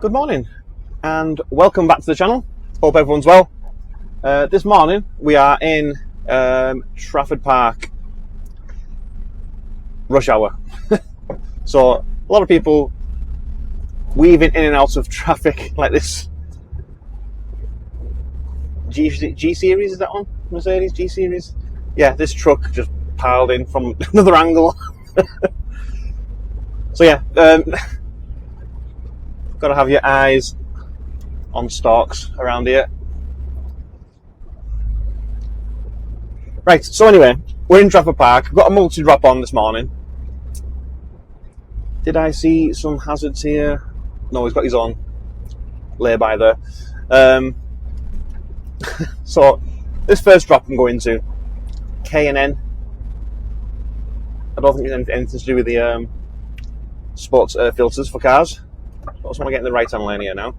Good morning and welcome back to the channel. Hope everyone's well. This morning we are in Trafford Park, rush hour. So a lot of people weaving in and out of traffic like this. G series, is that one? Mercedes G series? Yeah, this truck just piled in from another angle. So yeah, got to have your eyes on stalks around here. Right, so anyway, we're in Trafford Park. Got a multi-drop on this morning. Did I see some hazards here? No, he's got his own lay-by there. So, this first drop I'm going to, K&N. I don't think it's anything to do with the sports air filters for cars. I just want to get in the right-hand lane here now.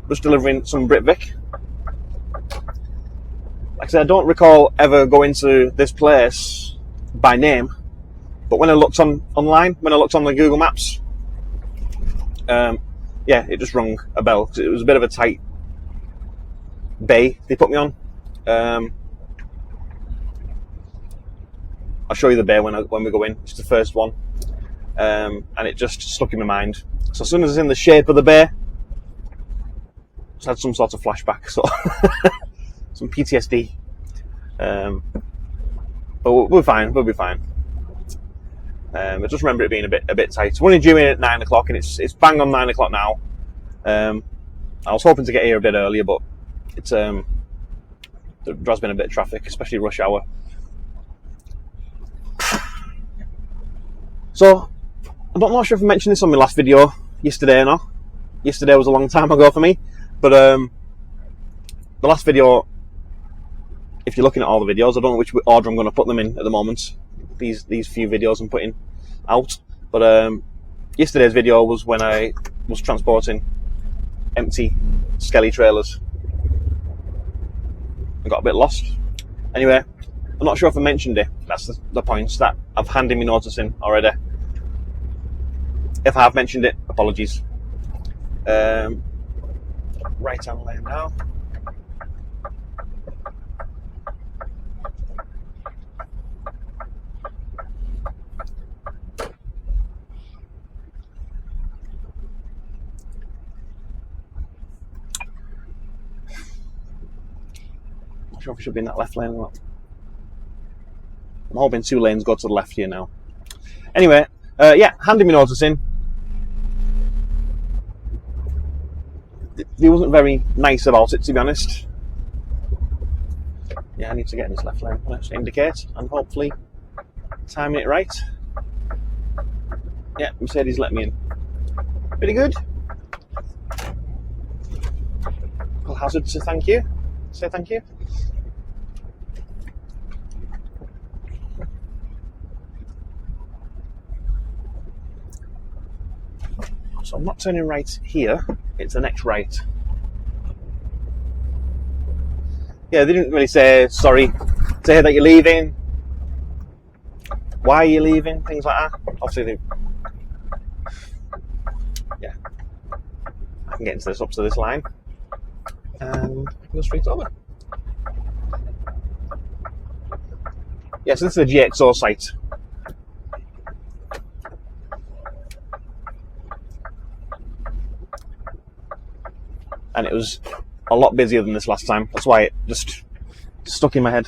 Just delivering some Britvic. Like I said, I don't recall ever going to this place by name, but when I looked online, when I looked on the Google Maps, yeah, it just rung a bell because it was a bit of a tight bay they put me on. I'll show you the bay when we go in. It's the first one, and it just stuck in my mind. So as soon as it's in the shape of the bay, just had some sort of flashback, so some PTSD. But we're fine. We'll be fine. I just remember it being a bit tight. We're only due in at 9 o'clock, and it's bang on 9 o'clock now. I was hoping to get here a bit earlier, but it's there has been a bit of traffic, especially rush hour. So I'm not sure if I mentioned this on my last video yesterday or not. Yesterday was a long time ago for me. But the last video, if you're looking at all the videos, I don't know which order I'm going to put them in at the moment. These few videos I'm putting out. But yesterday's video was when I was transporting empty skelly trailers. I got a bit lost. Anyway, I'm not sure if I mentioned it. That's the points that I've handed me notice in already. If I have mentioned it, apologies. Right hand lane now. Not sure if we should be in that left lane or not. I'm hoping 2 lanes go to the left here now. Anyway, yeah, handing me notice in. He wasn't very nice about it, to be honest. Yeah, I need to get in this left lane. Let's indicate and hopefully timing it right. Yeah, Mercedes let me in. Pretty good. Well, hazard to thank you. Say thank you. So I'm not turning right here. It's the next right. Yeah, they didn't really say sorry, say that you're leaving, why are you leaving, things like that. Obviously, yeah, I can get into this up to this line and go straight over. Yeah, so this is a GXO site. And it was a lot busier than this last time. That's why it just stuck in my head.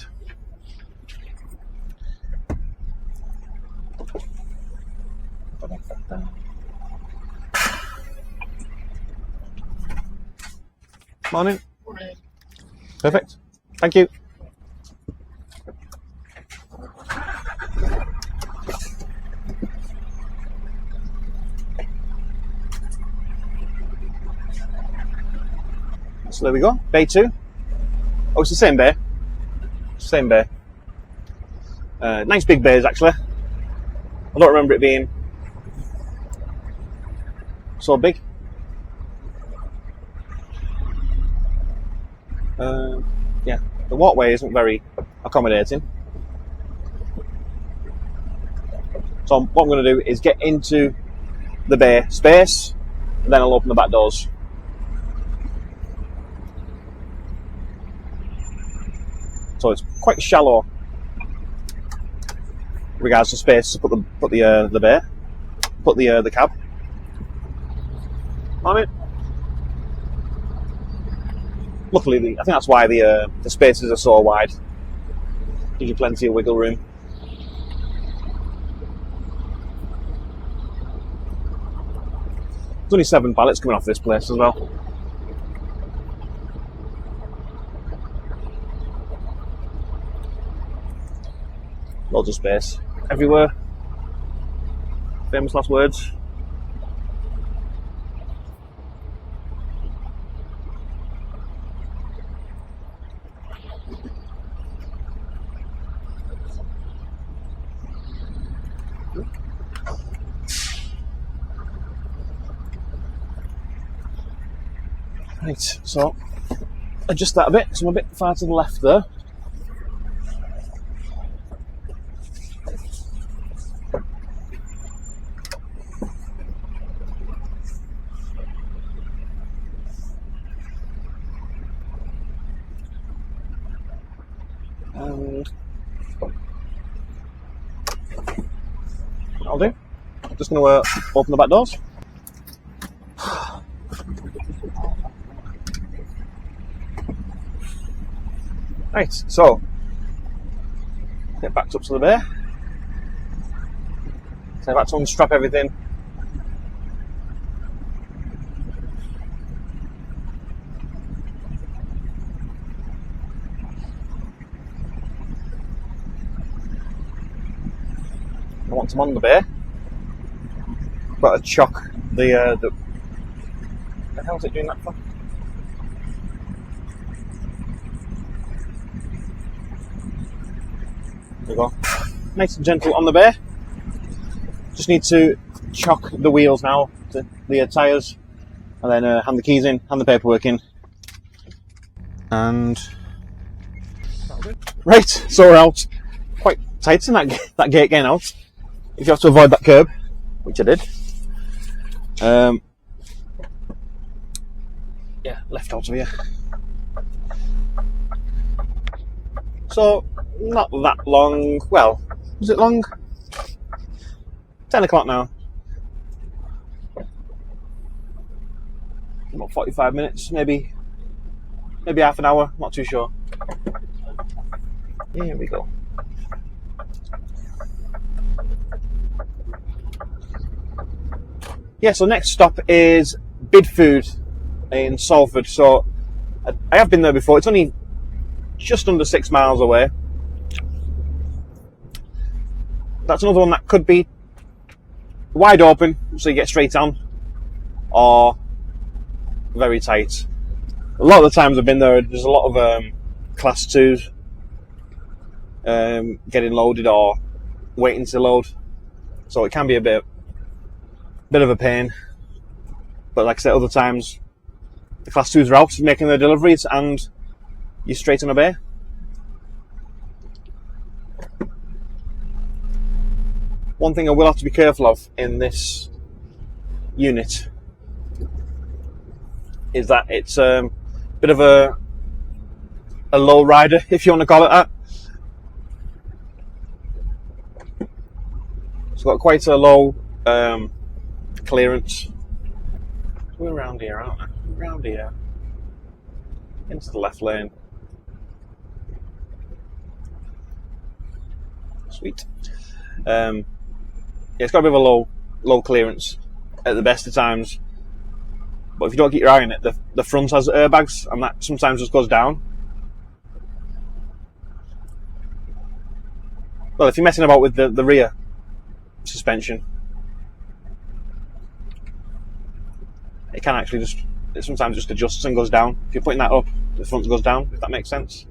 Morning. Morning. Perfect. Thank you. So there we go, bay 2. Oh, it's the same bay. Same bay. Nice big bays, actually. I don't remember it being so big. Yeah, the walkway isn't very accommodating. So what I'm going to do is get into the bay space, and then I'll open the back doors. So it's quite shallow in regards to space to put the bay, put the cab. I mean, luckily, I think that's why the spaces are so wide. Gives you plenty of wiggle room. There's only 7 pallets coming off this place as well. Loads of space everywhere. Famous last words. Right, so adjust that a bit, so I'm a bit far to the left there. And that'll do. I'm just going to open the back doors. Right, so get backed up to the bay. So I've had to unstrap everything. I want them on the bay. Got to chock the hell's it doing that for? There we go. Nice and gentle on the bay. Just need to chock the wheels now, the tyres, and then hand the keys in, hand the paperwork in. And right, so we're out. Quite tight in that gate getting out. If you have to avoid that curb, which I did. Yeah, left out of here. So, not that long. Well, was it long? 10 o'clock now. About 45 minutes, maybe half an hour, not too sure. Here we go. Yeah, so next stop is Bidfood in Salford. So I have been there before. It's only just under 6 miles away. That's another one that could be wide open, so you get straight on, or very tight. A lot of the times I've been there, there's a lot of class 2s getting loaded or waiting to load, so it can be a bit of a pain. But like I said, other times the class 2s are out making their deliveries and you're straight on a bay. One thing I will have to be careful of in this unit is that it's a bit of a low rider, if you want to call it that. It's got quite a low clearance. We're around here, aren't we? Around here. Into the left lane. Sweet. Yeah, it's got a bit of a low clearance at the best of times. But if you don't keep your eye on it, the front has airbags, and that sometimes just goes down. Well, if you're messing about with the rear suspension, it can actually it sometimes just adjusts and goes down. If you're putting that up, the front goes down, if that makes sense.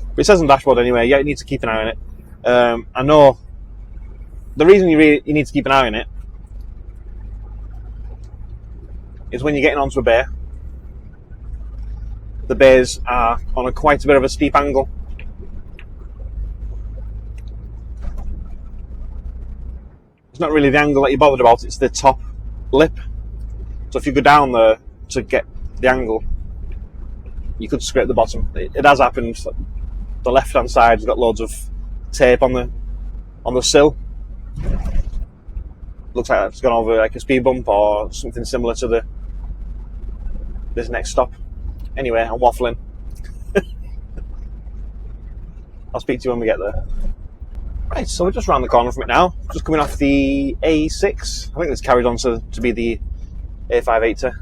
But it says on the dashboard anyway, yeah, you need to keep an eye on it. I know the reason you need to keep an eye on it is when you're getting onto a bay. The bays are on quite a bit of a steep angle. it's not really the angle that you're bothered about, it's the top lip. So if you go down there to get the angle, you could scrape the bottom. It has happened. The left hand side has got loads of tape on the sill. Looks like it's gone over like a speed bump or something similar to this next stop. Anyway, I'm waffling. I'll speak to you when we get there. Right, so we're just round the corner from it now. Just coming off the A6. I think it's carried on to be the A580.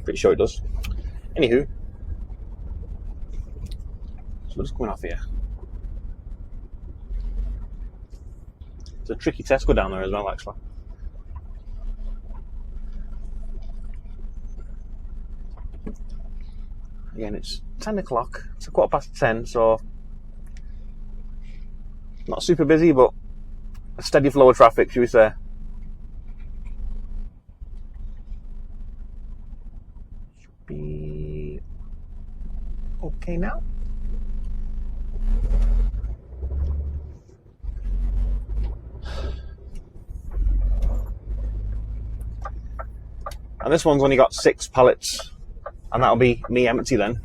Pretty sure it does. Anywho, so we're just coming off here. It's a tricky Tesco down there as well, actually. Again, it's 10 o'clock. It's a 10:15, so not super busy, but a steady flow of traffic, should we say. Should be okay now. And this one's only got 6 pallets, and that'll be me empty then.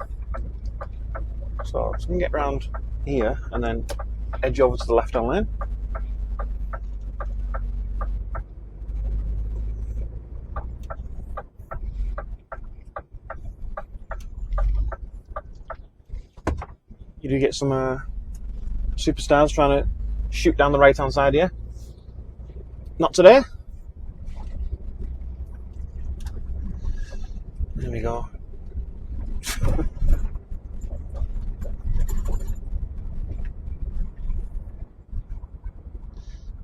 So I'm just going to get round here and then edge over to the left hand lane. You do get some superstars trying to shoot down the right hand side here. Not today. There we go.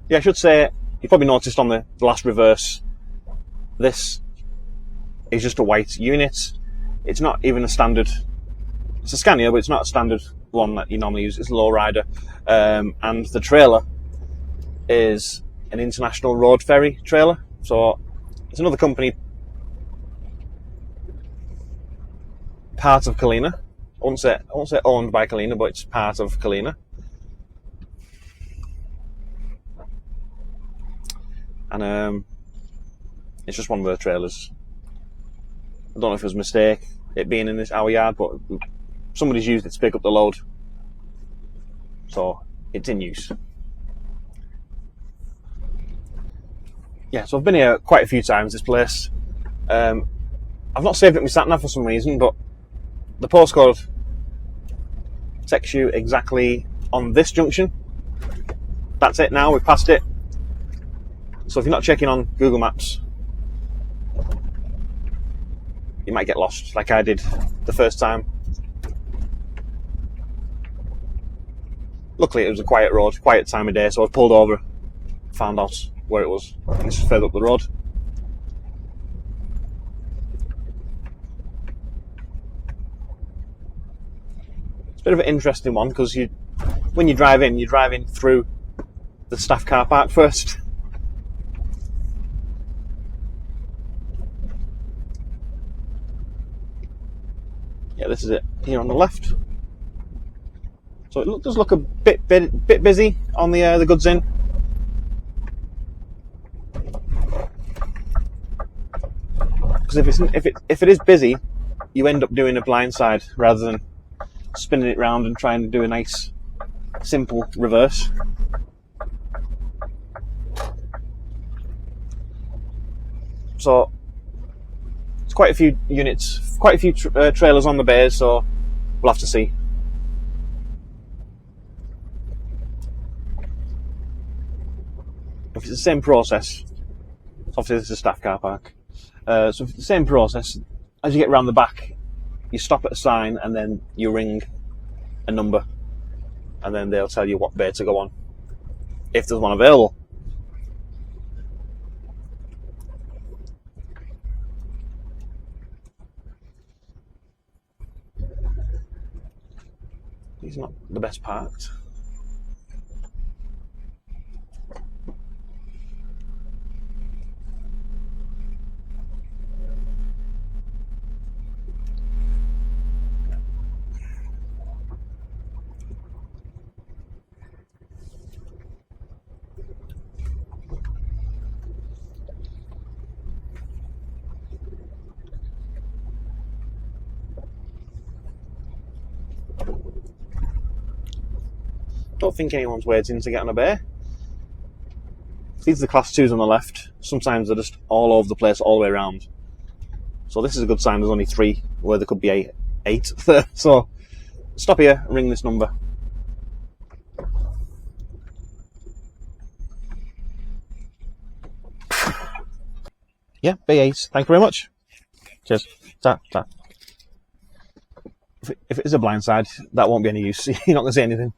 Yeah, I should say, you probably noticed on the last reverse, this is just a white unit. It's not even a standard, it's a Scania, but it's not a standard one that you normally use. It's a lowrider. And the trailer is an International Road Ferry trailer. So it's another company, part of Carlisle. I won't say owned by Carlisle, but it's part of Carlisle. And it's just one of the trailers. I don't know if it was a mistake, it being in our yard, but somebody's used it to pick up the load. So it's in use. Yeah, so I've been here quite a few times, this place. I've not saved it my sat nav for some reason, but the postcode takes you exactly on this junction. That's it now, we've passed it. So if you're not checking on Google Maps, you might get lost, like I did the first time. Luckily it was a quiet road, quiet time of day, so I pulled over, found out where it was. This is further up the road. It's a bit of an interesting one, because when you drive in, you're driving through the staff car park first. Yeah, this is it here on the left. So it does look a bit busy on the goods in. Because if it is busy, you end up doing a blind side rather than spinning it round and trying to do a nice, simple reverse. So it's quite a few units, quite a few trailers on the bays, so we'll have to see. If it's the same process, obviously this is a staff car park, so if it's the same process, as you get around the back, you stop at a sign and then you ring a number, and then they'll tell you what bay to go on, if there's one available. He's not the best parked. don't think anyone's waiting to get on a bay. These are the class 2s on the left. Sometimes they're just all over the place, all the way around. So this is a good sign there's only 3, where there could be 8. So stop here, ring this number. Yeah, B8. Thank you very much. Cheers. Ta, ta. If it is a blindside, that won't be any use. You're not going to see anything.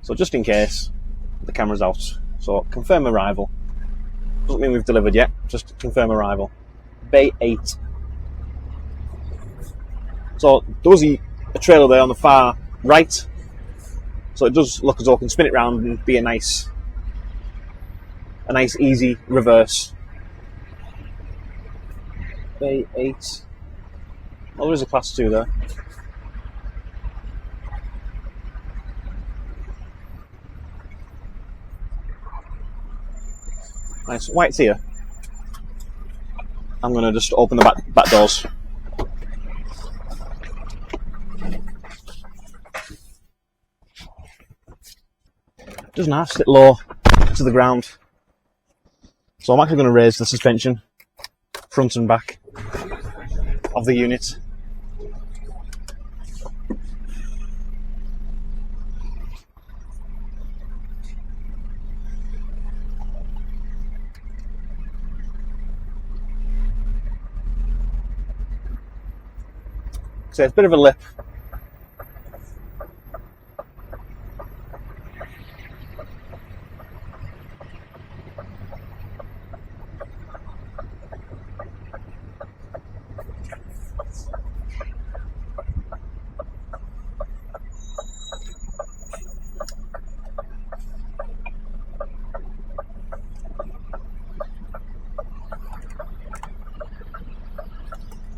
So just in case, the camera's out. So confirm arrival. Doesn't mean we've delivered yet, just confirm arrival. Bay 8. So there was a trailer there on the far right. So it does look as though I can spin it round and be a nice easy reverse. Bay 8. Oh, there is a class 2 there. Nice, white's here. I'm going to just open the back doors. Doesn't have to sit low to the ground. So I'm actually going to raise the suspension, front and back, of the unit. So it's a bit of a lip.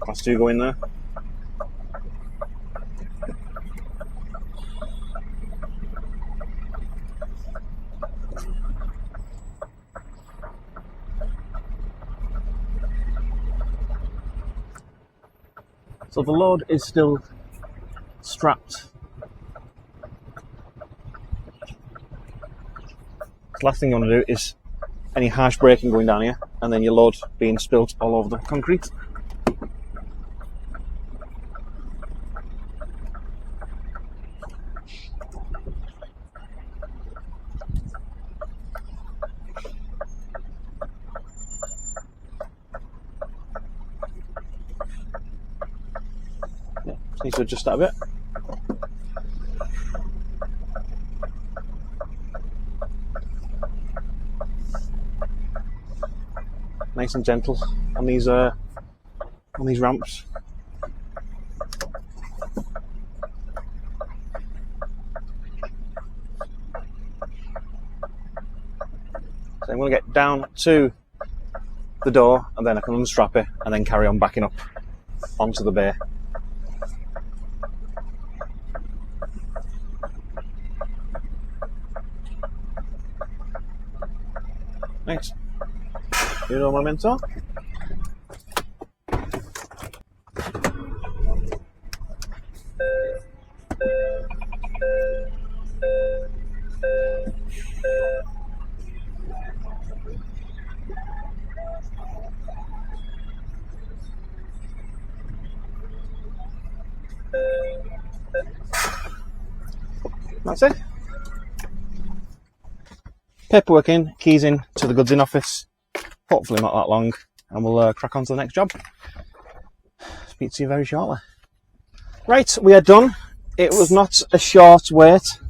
Class 2 go in there. So the load is still strapped. The last thing you want to do is any harsh braking going down here, and then your load being spilt all over the concrete. Need to adjust that a bit. Nice and gentle on these ramps. So I'm going to get down to the door, and then I can unstrap it and then carry on backing up onto the bay. Thanks. Un momento. That's it. Paperwork in, keys in to the goods in office. Hopefully not that long, and we'll crack on to the next job. Speak to you very shortly. Right, we are done. It was not a short wait.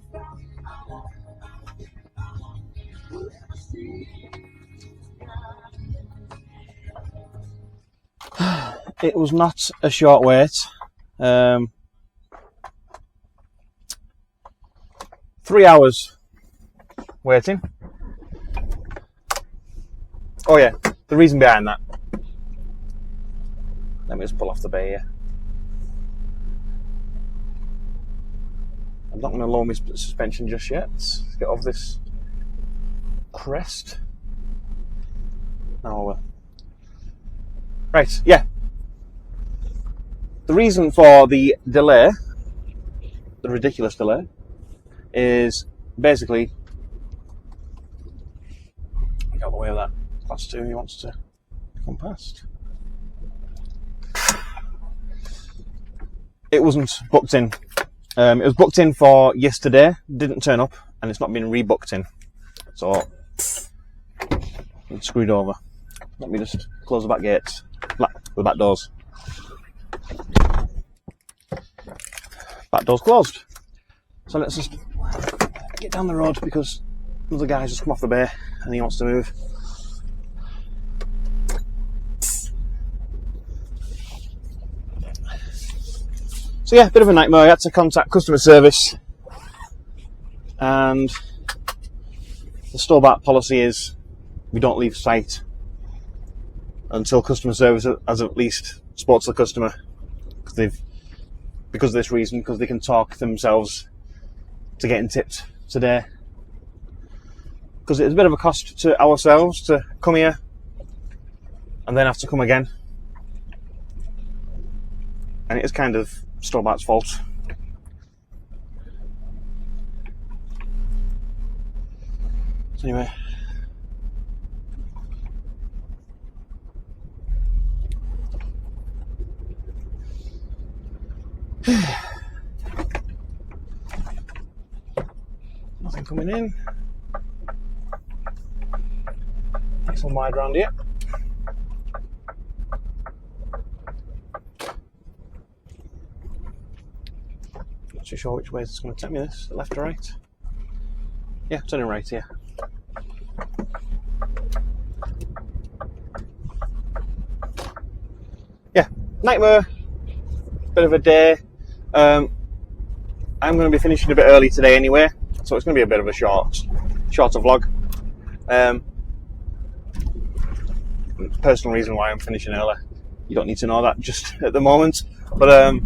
It was not a short wait. 3 hours waiting. Oh yeah, the reason behind that. Let me just pull off the bay here. I'm not going to lower my suspension just yet. Let's get off this crest. Now, right, yeah. The reason for the delay the ridiculous delay is basically, get out of the way of that class 2, he wants to come past. It wasn't booked in. It was booked in for yesterday, didn't turn up, and it's not been rebooked in. So, it's screwed over. Let me just close the back gates, the back doors. Back door's closed. So let's just get down the road because another guy's just come off the bay and he wants to move. So yeah, bit of a nightmare. I had to contact customer service, and the Stobart policy is we don't leave site until customer service has at least spoke to the customer, because of this reason, because they can talk themselves to getting tipped today. Because it's a bit of a cost to ourselves to come here and then have to come again, and it is kind of Stobart's fault. So anyway, nothing coming in. Nice and wide round here. Not too sure which way it's going to take me, this, left or right. Yeah, turning right here. Yeah, nightmare, bit of a day. I'm going to be finishing a bit early today anyway, so it's going to be a bit of a shorter vlog. Personal reason why I'm finishing early. You don't need to know that just at the moment, but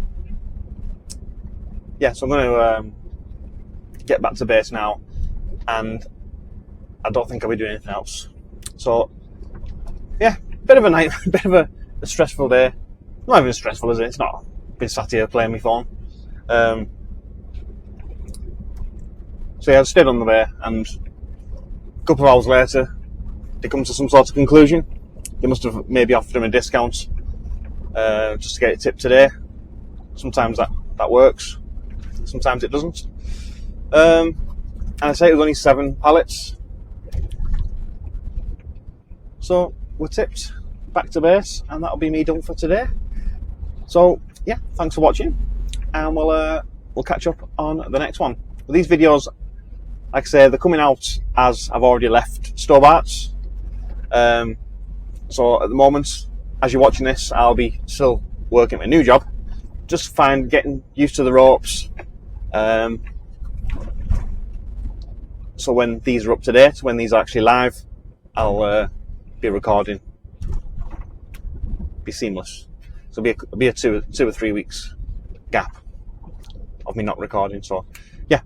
yeah, so I'm going to get back to base now, and I don't think I'll be doing anything else. So yeah, bit of a night, bit of a stressful day. Not even stressful, is it? It's not. Been sat here playing my phone. So yeah, I stayed on the bay, and a couple of hours later, they come to some sort of conclusion. They must have maybe offered him a discount just to get it tipped today. Sometimes that works, sometimes it doesn't. And I say it was only 7 pallets. So we're tipped, back to base, and that'll be me done for today. So yeah, thanks for watching, and we'll catch up on the next one. These videos, like I say, they're coming out as I've already left Stobarts. So at the moment, as you're watching this, I'll be still working at my new job, just getting used to the ropes. So when these are up to date, when these are actually live, I'll be recording. Be seamless. So it'll be a 2 or 3 weeks gap of me not recording. So yeah,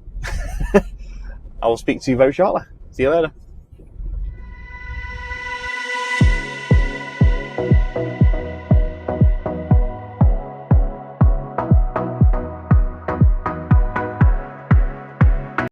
I will speak to you very shortly. See you later.